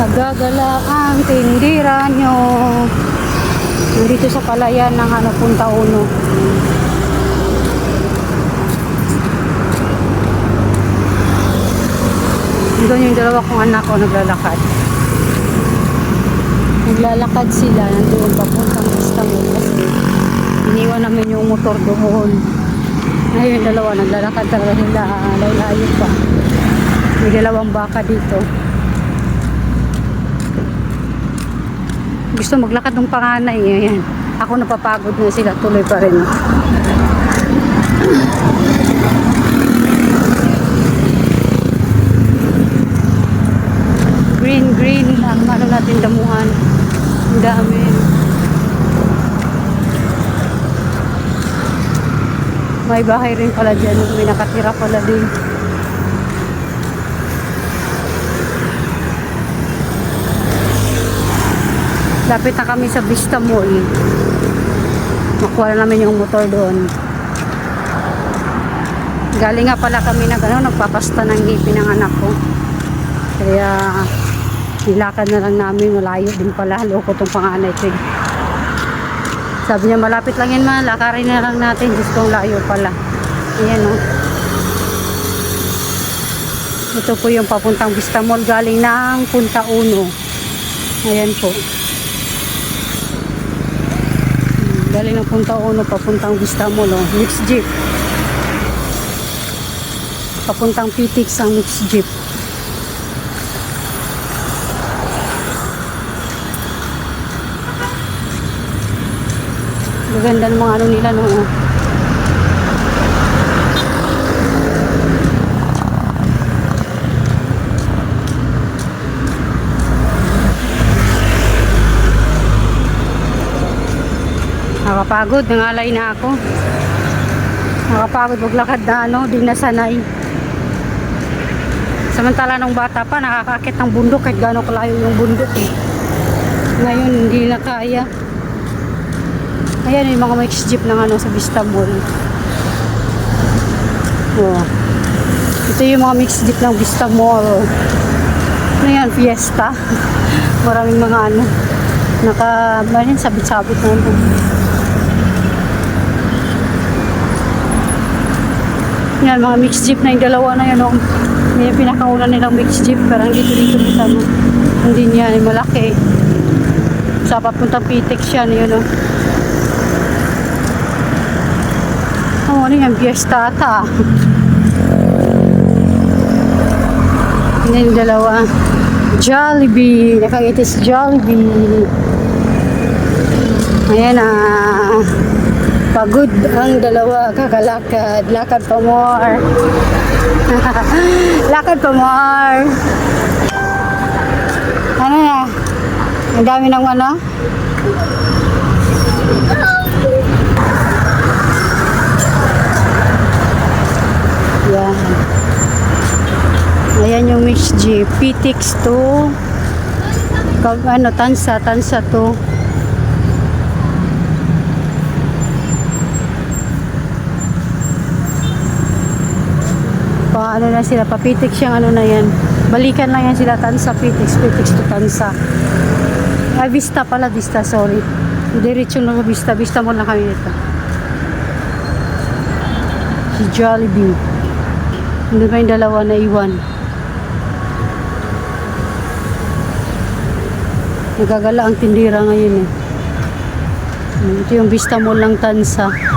Nagagala ang tindira nyo. Nandito sa palayan ng Punta Uno. Doon yung dalawa kong anak ko naglalakad. Naglalakad sila. Nandoon papuntang Istanbul kasi iniwan namin yung motor doon. Ngayon yung dalawa naglalakad talaga sila. Layo pa. May dalawang baka dito. Gusto maglakad ng panganay. Ayan. Ako napapagod na sila. Tuloy pa rin. Green ang ano natin damuhan. Ang dami. May bahay rin pala dyan. May nakatira pala din. Lapit na kami sa Vista Mall. Nakuha na namin yung motor doon. Galing nga pala kami nagpapasta ng ngipin ng anak ko. Kaya nilakad na lang namin. Malayo din pala. Loko tong panganay ko. Sabi niya malapit lang yan man. Lakarin na lang natin. Diyos kong layo pala. Ayan o. Ito po yung papuntang Vista Mall. Galing ng Punta Uno. Ayan po. Galing ng Punta Uno, papuntang Vista Mall, oh. Mixed jeep. Papuntang Pitix ang mixed jeep. Maganda ng mga ano nila, no? Nakapagod, nangalay na ako. Nakapagod maglakad na di nasanay. Samantala nung bata pa, nakakakit ng bundok kahit gano'ng kalayo yung bundok eh. Ngayon, hindi na kaya. Ayan yung mga mixed jeep ng sa Vista Mall. Oh. Ito yung mga mixed jeep ng Vista Mall. Ano yan, fiesta. Maraming mga sabit-sabit na ito. Yan, mga mixed jeep na yung dalawa na yun. Yung pinakauna nilang mixed jeep. Pero dito kita mo. Hindi niya, malaki. Sa papuntang Pitix yan, yun o. Ano yan, fiesta ata. Yan yung dalawa. Jollibee. Nakagitis Jollibee. Ayan pagod ang dalawa, kakalakad. Lakad pa more. Lakad pa more. Ano na? Ang dami ng Yan. Ayan yung mixed jeep. Pitix to. Tansa to. Ano na sila, papitix yung na yan. Balikan lang yan sila, Tansa, Pitix to Tansa. Vista pala, Vista, sorry. Diretso na Vista mo lang kami dito. Si Jollibee. Hindi ba yung dalawa na iwan? Nagagala ang tindira ngayon eh. Ito yung Vista mo lang Tansa.